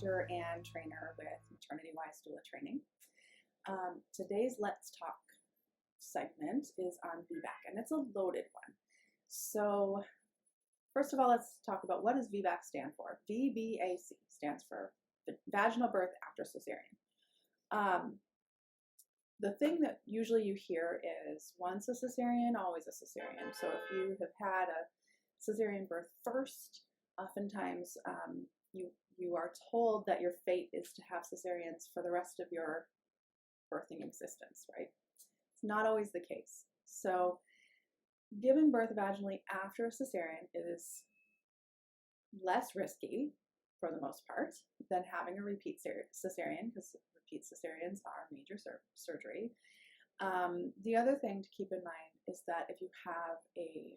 instructor and trainer with Maternity Wise Doula Training. Today's Let's Talk segment is on VBAC, and it's a loaded one. So first of all, let's talk about what does VBAC stand for. VBAC stands for Vaginal Birth After Cesarean. The thing that usually you hear is once a cesarean, always a cesarean. So if you have had a cesarean birth first, oftentimes you are told that your fate is to have cesareans for the rest of your birthing existence, right? It's not always the case. So giving birth vaginally after a cesarean is less risky for the most part than having a repeat cesarean, because repeat cesareans are major surgery. The other thing to keep in mind is that if you have a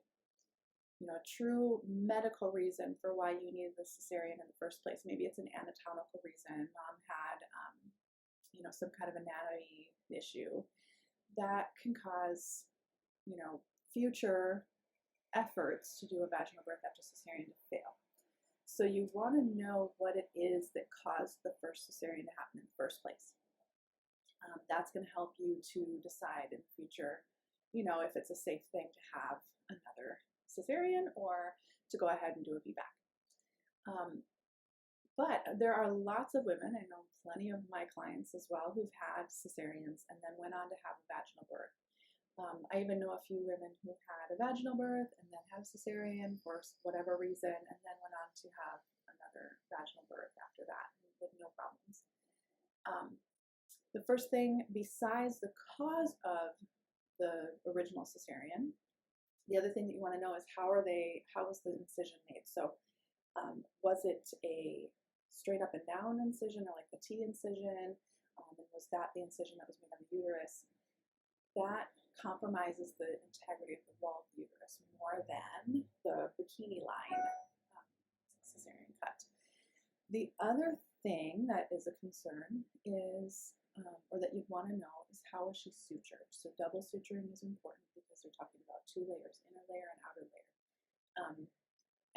true medical reason for why you needed the cesarean in the first place, maybe it's an anatomical reason, mom had some kind of anatomy issue, that can cause future efforts to do a vaginal birth after cesarean to fail. So you want to know what it is that caused the first cesarean to happen in the first place. That's going to help you to decide in the future, if it's a safe thing to have another cesarean or to go ahead and do a VBAC. But there are lots of women, I know plenty of my clients as well, who've had cesareans and then went on to have a vaginal birth. I even know a few women who had a vaginal birth and then had a cesarean for whatever reason, and then went on to have another vaginal birth after that with no problems. The first thing, besides the cause of the original cesarean, the other thing that you want to know is how was the incision made? So was it a straight up and down incision, or like the T incision? And was that the incision that was made on the uterus? That compromises the integrity of the wall of the uterus more than the bikini line cesarean cut. The other thing that is a concern is, or that you'd want to know, is how is she sutured? So double suturing is important because they're talking about 2 layers, inner layer and outer layer.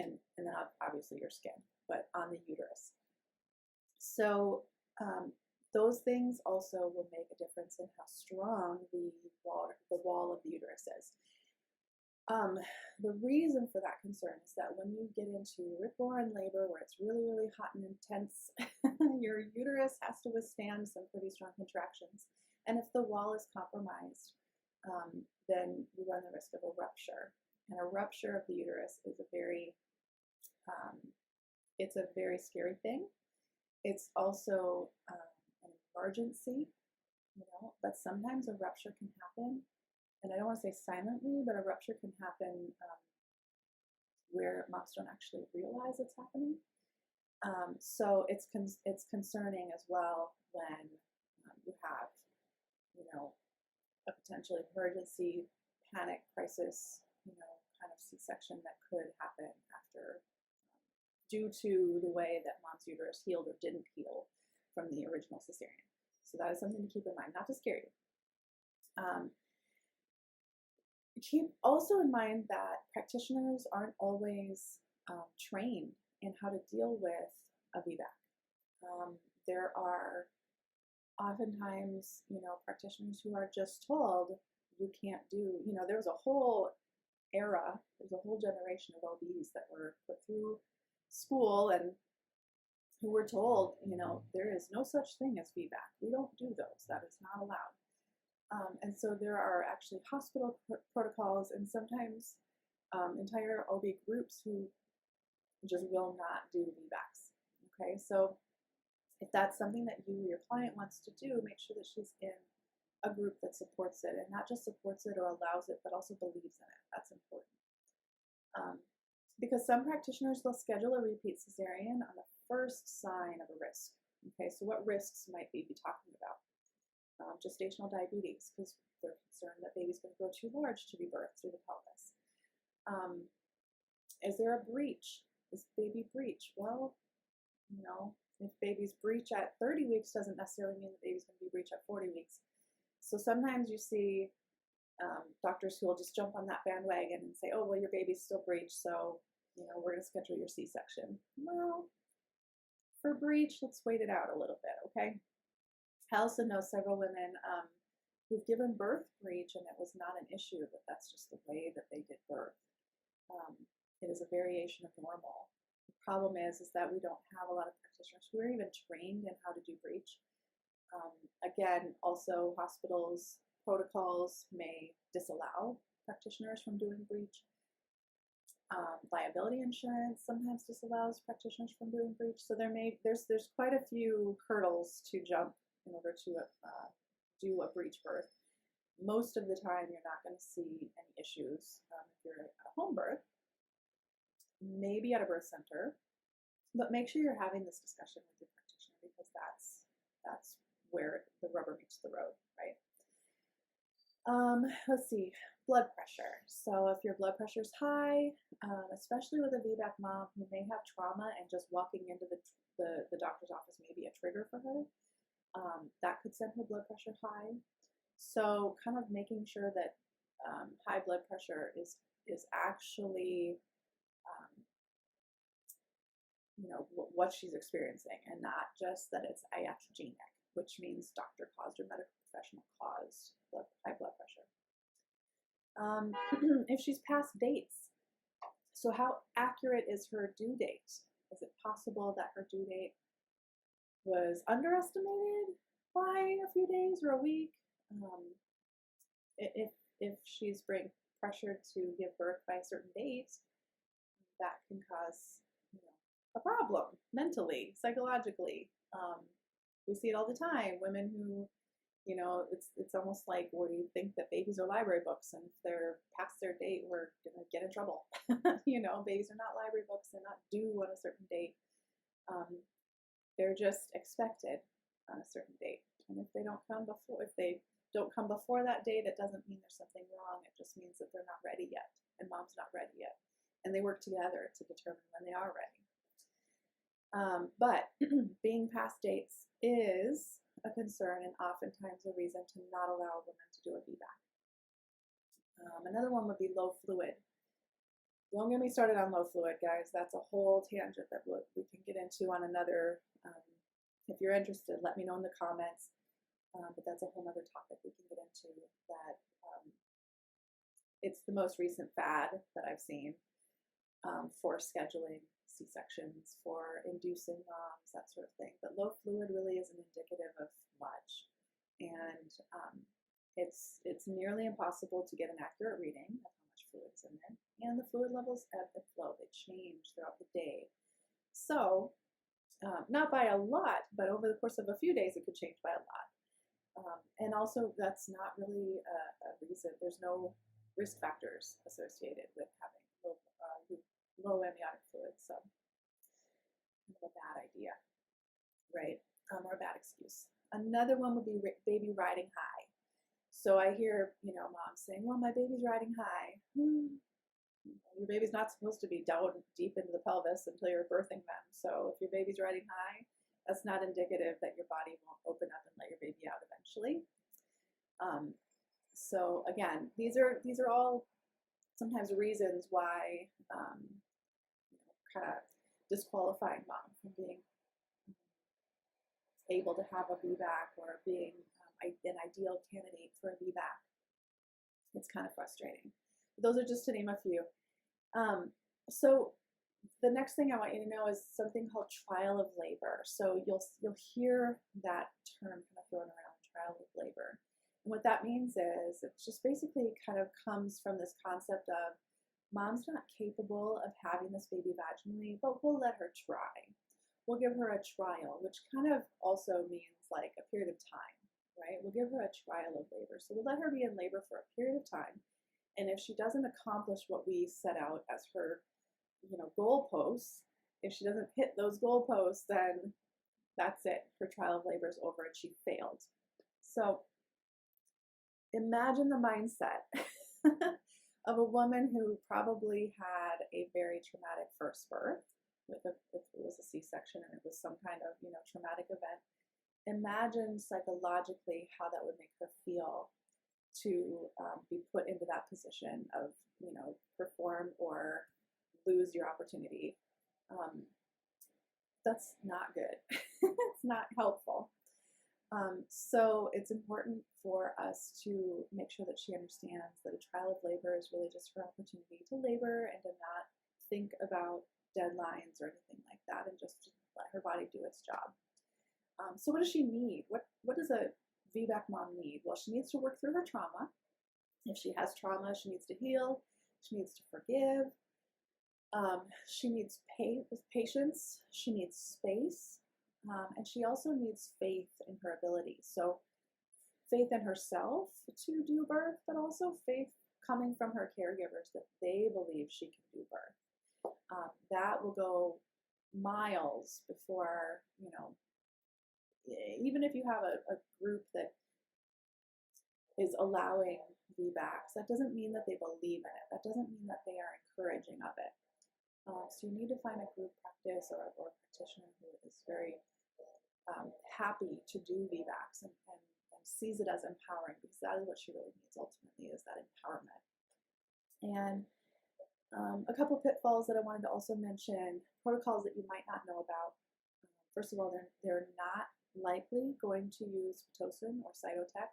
And then obviously your skin, but on the uterus. So those things also will make a difference in how strong the wall of the uterus is. The reason for that concern is that when you get into rip-roaring labor where it's really, really hot and intense, your uterus has to withstand some pretty strong contractions. And if the wall is compromised, then you run the risk of a rupture. And a rupture of the uterus is a very scary thing. It's also an emergency, but sometimes a rupture can happen, and I don't want to say silently, but a rupture can happen where moms don't actually realize it's happening. So it's concerning as well when you have, a potential emergency, panic, crisis, kind of C-section that could happen after, due to the way that mom's uterus healed or didn't heal from the original cesarean. So that is something to keep in mind, not to scare you. Keep also in mind that practitioners aren't always trained in how to deal with a VBAC. There are oftentimes, practitioners who are just told you can't do, there's a whole era, there's a whole generation of OBs that were put through school and who were told, there is no such thing as VBAC. We don't do those. That is not allowed. And so there are actually hospital protocols and sometimes entire OB groups who just will not do VBACs. Okay, so if that's something that you or your client wants to do, make sure that she's in a group that supports it, and not just supports it or allows it, but also believes in it. That's important. Because some practitioners will schedule a repeat cesarean on the first sign of a risk. Okay, so what risks might we be talking about? Gestational diabetes, because they're concerned that baby's going to grow too large to be birthed through the pelvis. Is there a breach? Is baby breech? Well, if baby's breech at 30 weeks doesn't necessarily mean that baby's going to be breech at 40 weeks. So sometimes you see doctors who will just jump on that bandwagon and say, oh, well, your baby's still breech, so we're going to schedule your C-section. Well, for breech, let's wait it out a little bit, okay? I also know several women who've given birth breech and it was not an issue, but that's just the way that they did birth. It is a variation of normal. The problem is that we don't have a lot of practitioners who are even trained in how to do breech. Again, also hospitals' protocols may disallow practitioners from doing breech. Liability insurance sometimes disallows practitioners from doing breech. So there's quite a few hurdles to jump in order to do a breech birth. Most of the time, you're not going to see any issues if you're at a home birth, maybe at a birth center, but make sure you're having this discussion with your practitioner because that's where the rubber meets the road, right? Let's see, blood pressure. So if your blood pressure is high, especially with a VBAC mom who may have trauma and just walking into the doctor's office may be a trigger for her, that could send her blood pressure high. So kind of making sure that high blood pressure is actually what she's experiencing and not just that it's iatrogenic, which means doctor caused or medical professional caused high blood pressure. If she's past dates, so how accurate is her due date? Is it possible that her due date was underestimated by a few days or a week? If she's being pressured to give birth by a certain date, that can cause a problem mentally, psychologically. We see it all the time. Women who, it's almost like where you think that babies are library books, and if they're past their date, we're gonna get in trouble. Babies are not library books; they're not due on a certain date. They're just expected on a certain date, and if they don't come before that date, it doesn't mean there's something wrong. It just means that they're not ready yet, and mom's not ready yet, and they work together to determine when they are ready. But being past dates is a concern and oftentimes a reason to not allow a woman to do a VBAC. Another one would be low fluid. Don't get me started on low fluid, guys. That's a whole tangent that we can get into on another. If you're interested, let me know in the comments. But that's a whole other topic we can get into. That it's the most recent fad that I've seen for scheduling C-sections, for inducing moms, that sort of thing. But low fluid really isn't indicative of much, and it's nearly impossible to get an accurate reading of how much fluid is in there. And the fluid levels ebb and flow; they change throughout the day. So, not by a lot, but over the course of a few days, it could change by a lot. And also, that's not really a reason. There's no risk factors associated with having low amniotic fluid, so kind of a bad idea, right? Or a bad excuse. Another one would be baby riding high. So I hear, moms saying, well, my baby's riding high. Your baby's not supposed to be down deep into the pelvis until you're birthing them. So if your baby's riding high, that's not indicative that your body won't open up and let your baby out eventually. So again, these are all sometimes reasons why kind of disqualifying mom from being able to have a VBAC or being an ideal candidate for a VBAC. It's kind of frustrating. Those are just to name a few. So the next thing I want you to know is something called trial of labor. So you'll hear that term kind of thrown around, trial of labor. And what that means is it just basically kind of comes from this concept of mom's not capable of having this baby vaginally, but we'll let her try. We'll give her a trial, which kind of also means like a period of time, right? We'll give her a trial of labor. So we'll let her be in labor for a period of time. And if she doesn't accomplish what we set out as her, goalposts, if she doesn't hit those goalposts, then that's it. Her trial of labor is over and she failed. So imagine the mindset of a woman who probably had a very traumatic first birth, if it was a C-section and it was some kind of traumatic event. Imagine psychologically how that would make her feel to be put into that position of perform or lose your opportunity. that's not good. It's not helpful. So it's important for us to make sure that she understands that a trial of labor is really just her opportunity to labor and to not think about deadlines or anything like that, and just let her body do its job. So what does she need? What does a VBAC mom need? Well, she needs to work through her trauma. If she has trauma, she needs to heal. She needs to forgive. She needs patience. She needs space. And she also needs faith in her ability. So faith in herself to do birth, but also faith coming from her caregivers that they believe she can do birth. That will go miles before, even if you have a group that is allowing VBACs, that doesn't mean that they believe in it. That doesn't mean that they are encouraging of it. So you need to find a group practice or a practitioner who is very happy to do VBACs and sees it as empowering, because that is what she really needs ultimately, is that empowerment. And a couple pitfalls that I wanted to also mention, protocols that you might not know about. First of all, they're not likely going to use Pitocin or Cytotec.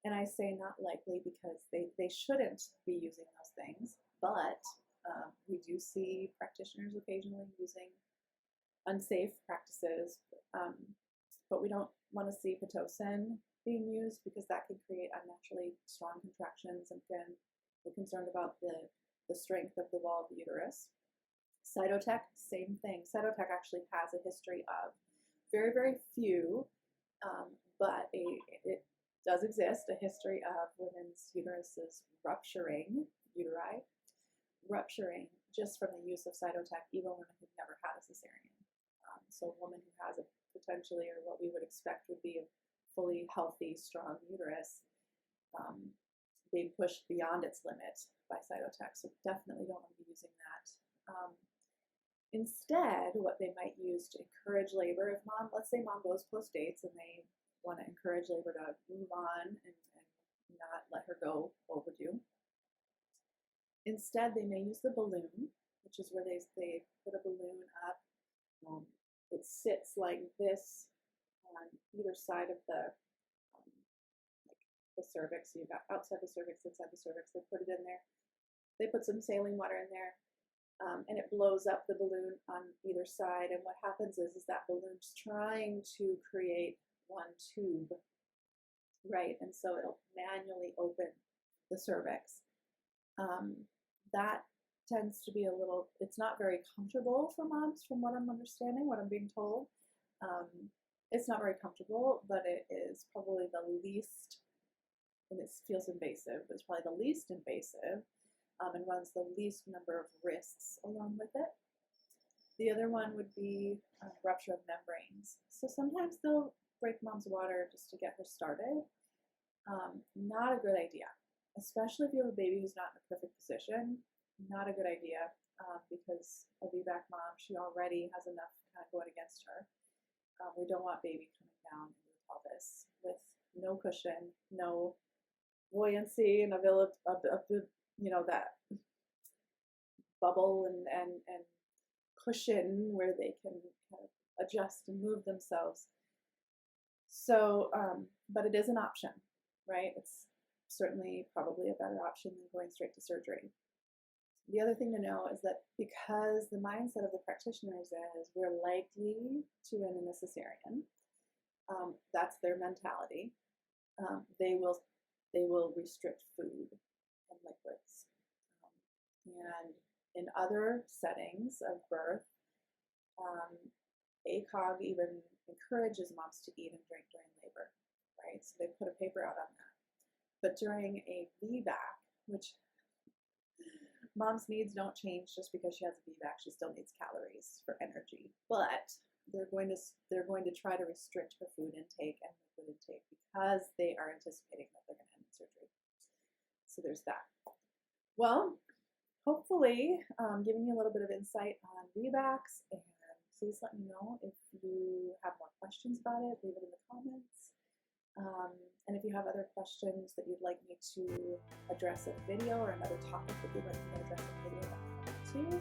And I say not likely because they shouldn't be using those things, but we do see practitioners occasionally using unsafe practices, but we don't want to see Pitocin being used because that can create unnaturally strong contractions and can be concerned about the strength of the wall of the uterus. Cytotec, same thing. Cytotec actually has a history of very, very few, but it does exist, a history of women's uteruses rupturing just from the use of Cytotec, even women who've never had a cesarean. So a woman who has a potentially, or what we would expect would be a fully healthy, strong uterus, being pushed beyond its limit by Cytotec. So definitely don't want to be using that. Instead, what they might use to encourage labor, if let's say mom goes post-dates and they want to encourage labor to move on and not let her go overdue. Instead, they may use the balloon, which is where they put a balloon up. It sits like this on either side of the cervix. So you've got outside the cervix, inside the cervix. They put it in there. They put some saline water in there, and it blows up the balloon on either side. And what happens is that balloon's trying to create one tube, right? And so it'll manually open the cervix. That tends to be it's not very comfortable for moms, from what I'm understanding, what I'm being told. It's not very comfortable, but it is probably the least, and it feels invasive, but it's probably the least invasive, and runs the least number of risks along with it. The other one would be rupture of membranes. So sometimes they'll break mom's water just to get her started. Not a good idea, especially if you have a baby who's not in a perfect position. Not a good idea, because a VBAC mom, she already has enough kind of going against her. We don't want baby coming down into the pelvis with no cushion, no buoyancy, and that bubble and cushion where they can kind of adjust and move themselves. So, but it is an option, right? It's certainly probably a better option than going straight to surgery. The other thing to know is that because the mindset of the practitioners is we're likely to end in a cesarean, that's their mentality. They will restrict food and liquids. And in other settings of birth, ACOG even encourages moms to eat and drink during labor, right? So they put a paper out on that. But during a VBAC, which mom's needs don't change just because she has a VBAC. She still needs calories for energy, but they're going to try to restrict her food intake and liquid intake because they are anticipating that they're going to end surgery. So there's that. Well, hopefully giving you a little bit of insight on VBACs, and please let me know if you have more questions about it. Leave it in the comments. And if you have other questions that you'd like me to address in a video, or another topic that you'd like me to address in a video, that's fine too.